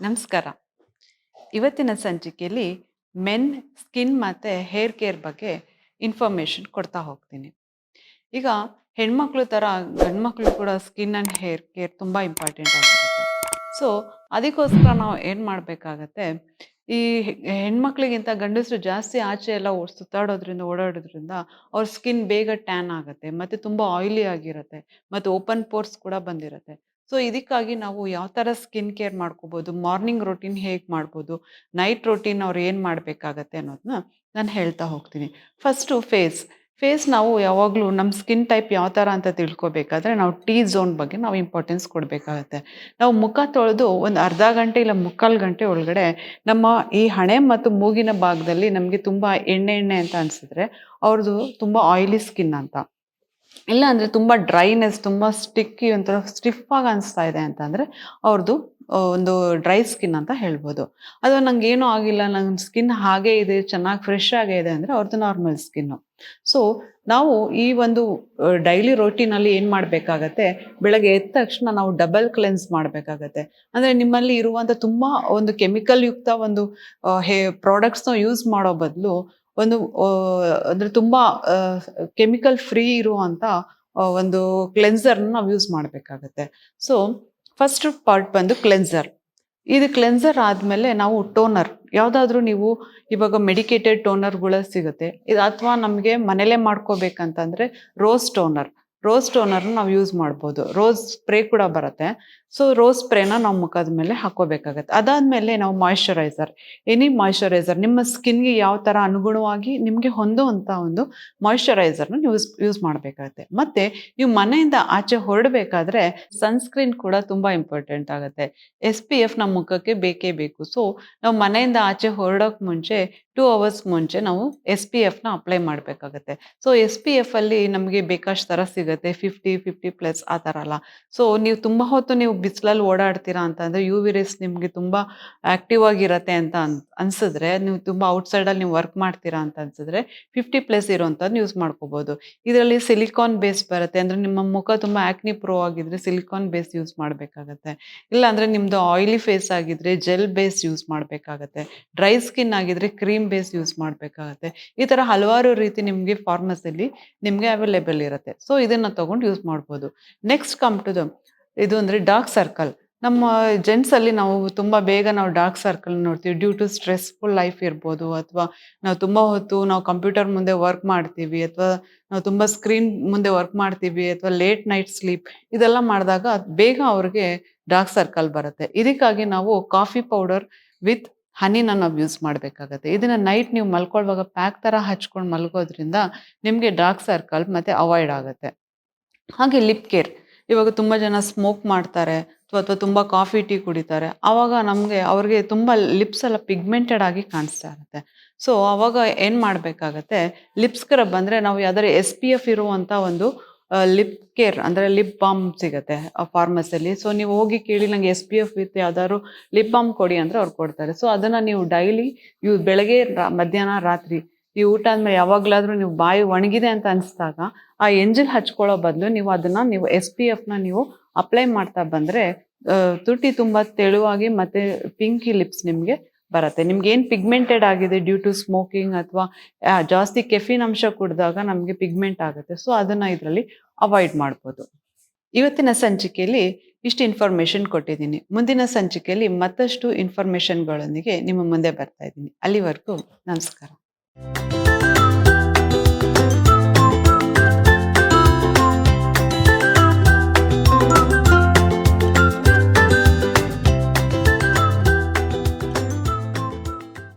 ನಮಸ್ಕಾರ. ಇವತ್ತಿನ ಸಂಚಿಕೆಯಲ್ಲಿ ಮೆನ್ ಸ್ಕಿನ್ ಮತ್ತು ಹೇರ್ ಕೇರ್ ಬಗ್ಗೆ ಇನ್ಫಾರ್ಮೇಷನ್ ಕೊಡ್ತಾ ಹೋಗ್ತೀನಿ. ಈಗ ಹೆಣ್ಮಕ್ಳು ಥರ ಗಂಡ್ಮಕ್ಳು ಕೂಡ ಸ್ಕಿನ್ ಆ್ಯಂಡ್ ಹೇರ್ ಕೇರ್ ತುಂಬ ಇಂಪಾರ್ಟೆಂಟ್ ಆಗಿರುತ್ತೆ. ಸೊ ಅದಕ್ಕೋಸ್ಕರ ನಾವು ಏನು ಮಾಡಬೇಕಾಗತ್ತೆ, ಈ ಹೆಣ್ಮಕ್ಳಿಗಿಂತ ಗಂಡಸರು ಜಾಸ್ತಿ ಆಚೆ ಎಲ್ಲ ಸುತ್ತಾಡೋದ್ರಿಂದ ಓಡಾಡೋದ್ರಿಂದ ಅವ್ರ ಸ್ಕಿನ್ ಬೇಗ ಟ್ಯಾನ್ ಆಗುತ್ತೆ ಮತ್ತು ತುಂಬ ಆಯಿಲಿ ಆಗಿರುತ್ತೆ ಮತ್ತು ಓಪನ್ ಪೋರ್ಸ್ ಕೂಡ ಬಂದಿರುತ್ತೆ. ಸೊ ಇದಕ್ಕಾಗಿ ನಾವು ಯಾವ ಥರ ಸ್ಕಿನ್ ಕೇರ್ ಮಾಡ್ಕೋಬೋದು, ಮಾರ್ನಿಂಗ್ ರೊಟೀನ್ ಹೇಗೆ ಮಾಡ್ಬೋದು, ನೈಟ್ ರೊಟೀನ್ ಅವ್ರು ಏನು ಮಾಡಬೇಕಾಗತ್ತೆ ಅನ್ನೋದನ್ನ ನಾನು ಹೇಳ್ತಾ ಹೋಗ್ತೀನಿ. ಫಸ್ಟು ಫೇಸ್ ನಾವು ಯಾವಾಗಲೂ ನಮ್ಮ ಸ್ಕಿನ್ ಟೈಪ್ ಯಾವ ಥರ ಅಂತ ತಿಳ್ಕೊಬೇಕಾದ್ರೆ ನಾವು ಟೀ ಝೋನ್ ಬಗ್ಗೆ ನಾವು ಇಂಪಾರ್ಟೆನ್ಸ್ ಕೊಡಬೇಕಾಗತ್ತೆ. ನಾವು ಮುಖ ತೊಳೆದು ಒಂದು ಅರ್ಧ ಗಂಟೆ ಇಲ್ಲ ಮುಕ್ಕಾಲು ಗಂಟೆ ಒಳಗಡೆ ನಮ್ಮ ಈ ಹಣೆ ಮತ್ತು ಮೂಗಿನ ಭಾಗದಲ್ಲಿ ನಮಗೆ ತುಂಬ ಎಣ್ಣೆ ಅಂತ ಅನಿಸಿದ್ರೆ ಅವ್ರದ್ದು ತುಂಬ ಆಯಿಲಿ ಸ್ಕಿನ್ ಅಂತ. ಇಲ್ಲ ಅಂದರೆ ತುಂಬ ಡ್ರೈನೆಸ್, ತುಂಬ ಸ್ಟಿಕ್ಕಿ ಒಂಥರ ಸ್ಟಿಫಾಗಿ ಅನಿಸ್ತಾ ಇದೆ ಅಂತಂದರೆ ಅವ್ರದ್ದು ಒಂದು ಡ್ರೈ ಸ್ಕಿನ್ ಅಂತ ಹೇಳ್ಬೋದು. ಅಥವಾ ನನಗೇನೂ ಆಗಿಲ್ಲ, ನನ್ನ ಸ್ಕಿನ್ ಹಾಗೇ ಇದೆ, ಚೆನ್ನಾಗಿ ಫ್ರೆಶ್ ಆಗೇ ಇದೆ ಅಂದರೆ ಅವ್ರದ್ದು ನಾರ್ಮಲ್ ಸ್ಕಿನ್ನು. ಸೊ ನಾವು ಈ ಒಂದು ಡೈಲಿ ರೋಟೀನಲ್ಲಿ ಏನು ಮಾಡಬೇಕಾಗತ್ತೆ, ಬೆಳಗ್ಗೆ ಎದ್ದ ತಕ್ಷಣ ನಾವು ಡಬಲ್ ಕ್ಲೆನ್ಸ್ ಮಾಡಬೇಕಾಗತ್ತೆ. ಅಂದರೆ ನಿಮ್ಮಲ್ಲಿ ಇರುವಂಥ ತುಂಬ ಒಂದು ಕೆಮಿಕಲ್ ಯುಕ್ತ ಒಂದು ಪ್ರಾಡಕ್ಟ್ಸ್ನ ಯೂಸ್ ಮಾಡೋ ಬದಲು ಒಂದು ಅಂದರೆ ತುಂಬ ಕೆಮಿಕಲ್ ಫ್ರೀ ಇರುವಂಥ ಒಂದು ಕ್ಲೆನ್ಸರ್ನ ನಾವು ಯೂಸ್ ಮಾಡಬೇಕಾಗತ್ತೆ. ಸೊ ಫಸ್ಟ್ ಪಾರ್ಟ್ ಬಂದು ಕ್ಲೆನ್ಸರ್. ಇದು ಕ್ಲೆನ್ಸರ್ ಆದಮೇಲೆ ನಾವು ಟೋನರ್, ಯಾವುದಾದ್ರೂ ನೀವು ಇವಾಗ ಮೆಡಿಕೇಟೆಡ್ ಟೋನರ್ಗಳು ಸಿಗುತ್ತೆ, ಇದು ಅಥವಾ ನಮಗೆ ಮನೇಲೇ ಮಾಡ್ಕೋಬೇಕಂತಂದರೆ ರೋಸ್ ಟೋನರ್ನ ನಾವು ಯೂಸ್ ಮಾಡ್ಬೋದು. ರೋಸ್ ಸ್ಪ್ರೇ ಕೂಡ ಬರುತ್ತೆ. ಸೊ ರೋಸ್ ಸ್ಪ್ರೇನ ನಾವು ಮುಖದ ಮೇಲೆ ಹಾಕೋಬೇಕಾಗತ್ತೆ. ಅದಾದಮೇಲೆ ನಾವು ಎನಿ ಮಾಯ್ಶ್ಚರೈಸರ್ ನಿಮ್ಮ ಸ್ಕಿನ್ಗೆ ಯಾವ ಥರ ಅನುಗುಣವಾಗಿ ನಿಮಗೆ ಹೊಂದುವಂಥ ಒಂದು ಮಾಯ್ಶ್ಚರೈಸರ್ನ ಯೂಸ್ ಮಾಡಬೇಕಾಗತ್ತೆ. ಮತ್ತು ನೀವು ಮನೆಯಿಂದ ಆಚೆ ಹೊರಡಬೇಕಾದ್ರೆ ಸನ್ಸ್ಕ್ರೀನ್ ಕೂಡ ತುಂಬ ಇಂಪಾರ್ಟೆಂಟ್ ಆಗುತ್ತೆ. SPF ನಮ್ಮ ಮುಖಕ್ಕೆ ಬೇಕೇ ಬೇಕು. ಸೊ ನಾವು ಮನೆಯಿಂದ ಆಚೆ ಹೊರಡೋಕೆ ಮುಂಚೆ 2 ಅವರ್ಸ್ ಮುಂಚೆ ನಾವು SPFನ ಅಪ್ಲೈ ಮಾಡಬೇಕಾಗತ್ತೆ. ಸೊ SPFಲ್ಲಿ ನಮಗೆ ಬೇಕಷ್ಟು ಥರ ಸಿಗುತ್ತೆ, 50+ ಆ ಥರ ಅಲ್ಲ. ಸೊ ನೀವು ತುಂಬ ಹೊತ್ತು ನೀವು ಬಿಸಿಲಲ್ಲಿ ಓಡಾಡ್ತೀರಾ ಅಂತಂದರೆ UV ರೇಸ್ ನಿಮಗೆ ತುಂಬ ಆ್ಯಕ್ಟಿವ್ ಆಗಿರುತ್ತೆ ಅಂತ ಅನಿಸಿದ್ರೆ, ನೀವು ತುಂಬ ಔಟ್ಸೈಡಲ್ಲಿ ನೀವು ವರ್ಕ್ ಮಾಡ್ತೀರಾ ಅಂತ ಅನಿಸಿದ್ರೆ 50+ ಇರೋವಂಥದ್ದು ಯೂಸ್ ಮಾಡ್ಕೋಬೋದು. ಇದರಲ್ಲಿ ಸಿಲಿಕಾನ್ ಬೇಸ್ ಬರುತ್ತೆ. ಅಂದರೆ ನಿಮ್ಮ ಮುಖ ತುಂಬ ಆ್ಯಕ್ನಿ ಪ್ರೋ ಆಗಿದ್ರೆ ಸಿಲಿಕಾನ್ ಬೇಸ್ ಯೂಸ್ ಮಾಡಬೇಕಾಗತ್ತೆ. ಇಲ್ಲಾಂದರೆ ನಿಮ್ಮದು ಆಯಿಲಿ ಫೇಸ್ ಆಗಿದ್ರೆ ಜೆಲ್ ಬೇಸ್ ಯೂಸ್ ಮಾಡಬೇಕಾಗತ್ತೆ. ಡ್ರೈ ಸ್ಕಿನ್ ಆಗಿದ್ರೆ ಕ್ರೀಮ್ ಬೇಸ್ ಯೂಸ್ ಮಾಡಬೇಕಾಗತ್ತೆ. ಈ ಥರ ಹಲವಾರು ರೀತಿ ನಿಮಗೆ ಫಾರ್ಮಸಿಲಿ ನಿಮಗೆ ಅವೈಲೇಬಲ್ ಇರುತ್ತೆ. ಸೊ ಇದನ್ನು ತೊಗೊಂಡು ಯೂಸ್ ಮಾಡ್ಬೋದು. ನೆಕ್ಸ್ಟ್ ಕಮ್ ಟು ಇದು ಅಂದರೆ ಡಾರ್ಕ್ ಸರ್ಕಲ್. ನಮ್ಮ ಜೆಂಟ್ಸಲ್ಲಿ ನಾವು ತುಂಬ ಬೇಗ ನಾವು ಡಾರ್ಕ್ ಸರ್ಕಲ್ ನೋಡ್ತೀವಿ. ಡ್ಯೂ ಟು ಸ್ಟ್ರೆಸ್ಫುಲ್ ಲೈಫ್ ಇರ್ಬೋದು, ಅಥವಾ ನಾವು ತುಂಬ ಹೊತ್ತು ನಾವು ಕಂಪ್ಯೂಟರ್ ಮುಂದೆ ವರ್ಕ್ ಮಾಡ್ತೀವಿ, ಅಥವಾ ನಾವು ತುಂಬ ಸ್ಕ್ರೀನ್ ಮುಂದೆ ವರ್ಕ್ ಮಾಡ್ತೀವಿ, ಅಥವಾ ಲೇಟ್ ನೈಟ್ ಸ್ಲೀಪ್ ಇದೆಲ್ಲ ಮಾಡಿದಾಗ ಬೇಗ ಅವ್ರಿಗೆ ಡಾರ್ಕ್ ಸರ್ಕಲ್ ಬರುತ್ತೆ. ಇದಕ್ಕಾಗಿ ನಾವು ಕಾಫಿ ಪೌಡರ್ ವಿತ್ ಹನಿನ ನಾವು ಯೂಸ್ ಮಾಡಬೇಕಾಗತ್ತೆ. ಇದನ್ನು ನೈಟ್ ನೀವು ಮಲ್ಕೊಳ್ಳುವಾಗ ಪ್ಯಾಕ್ ಥರ ಹಚ್ಕೊಂಡು ಮಲ್ಗೋದ್ರಿಂದ ನಿಮಗೆ ಡಾರ್ಕ್ ಸರ್ಕಲ್ ಮತ್ತು ಅವಾಯ್ಡ್ ಆಗುತ್ತೆ. ಹಾಗೆ ಲಿಪ್ ಕೇರ್. ಇವಾಗ ತುಂಬ ಜನ ಸ್ಮೋಕ್ ಮಾಡ್ತಾರೆ ಅಥವಾ ತುಂಬ ಕಾಫಿ ಟೀ ಕುಡಿತಾರೆ. ಆವಾಗ ಅವ್ರಿಗೆ ತುಂಬ ಲಿಪ್ಸ್ ಎಲ್ಲ ಪಿಗ್ಮೆಂಟೆಡ್ ಆಗಿ ಕಾಣಿಸ್ತಾ ಇರುತ್ತೆ. ಸೊ ಆವಾಗ ಏನು ಮಾಡಬೇಕಾಗತ್ತೆ, ಲಿಪ್ ಸ್ಕ್ರಬ್ ಅಂದರೆ ನಾವು ಯಾವ್ದಾದ್ರು SPF ಇರುವಂಥ ಒಂದು ಲಿಪ್ ಕೇರ್ ಅಂದರೆ ಲಿಪ್ ಬಾಮ್ ಸಿಗುತ್ತೆ ಫಾರ್ಮಸಿಯಲ್ಲಿ. ಸೊ ನೀವು ಹೋಗಿ ಕೇಳಿ ನನಗೆ SPF ವಿತ್ ಯಾವ್ದಾದ್ರು ಲಿಪ್ ಬಾಮ್ ಕೊಡಿ ಅಂದರೆ ಅವ್ರು ಕೊಡ್ತಾರೆ. ಸೊ ಅದನ್ನು ನೀವು ಡೈಲಿ ಬೆಳಗ್ಗೆ ಮಧ್ಯಾಹ್ನ ರಾತ್ರಿ ನೀವು ಊಟ ಆದಮೇಲೆ ಯಾವಾಗಲಾದರೂ ನೀವು ಬಾಯಿ ಒಣಗಿದೆ ಅಂತ ಅನಿಸಿದಾಗ ಆ ಎಂಜಲ್ ಹಚ್ಕೊಳ್ಳೋ ಬದಲು ನೀವು SPFನ ನೀವು ಅಪ್ಲೈ ಮಾಡ್ತಾ ಬಂದರೆ ತುಟಿ ತುಂಬ ತೆಳುವಾಗಿ ಮತ್ತು ಪಿಂಕಿ ಲಿಪ್ಸ್ ನಿಮಗೆ ಬರುತ್ತೆ. ನಿಮ್ಗೆ ಏನು ಪಿಗ್ಮೆಂಟೆಡ್ ಆಗಿದೆ ಡ್ಯೂ ಟು ಸ್ಮೋಕಿಂಗ್ ಅಥವಾ ಜಾಸ್ತಿ ಕೆಫಿನ್ ಅಂಶ ಕುಡಿದಾಗ ನಮಗೆ ಪಿಗ್ಮೆಂಟ್ ಆಗುತ್ತೆ. ಸೊ ಅದನ್ನು ಇದರಲ್ಲಿ ಅವಾಯ್ಡ್ ಮಾಡ್ಬೋದು. ಇವತ್ತಿನ ಸಂಚಿಕೆಯಲ್ಲಿ ಇಷ್ಟು ಇನ್ಫಾರ್ಮೇಷನ್ ಕೊಟ್ಟಿದ್ದೀನಿ. ಮುಂದಿನ ಸಂಚಿಕೆಯಲ್ಲಿ ಮತ್ತಷ್ಟು ಇನ್ಫಾರ್ಮೇಷನ್ಗಳೊಂದಿಗೆ ನಿಮ್ಮ ಮುಂದೆ ಬರ್ತಾ ಇದ್ದೀನಿ. ಅಲ್ಲಿವರೆಗೂ ನಮಸ್ಕಾರ.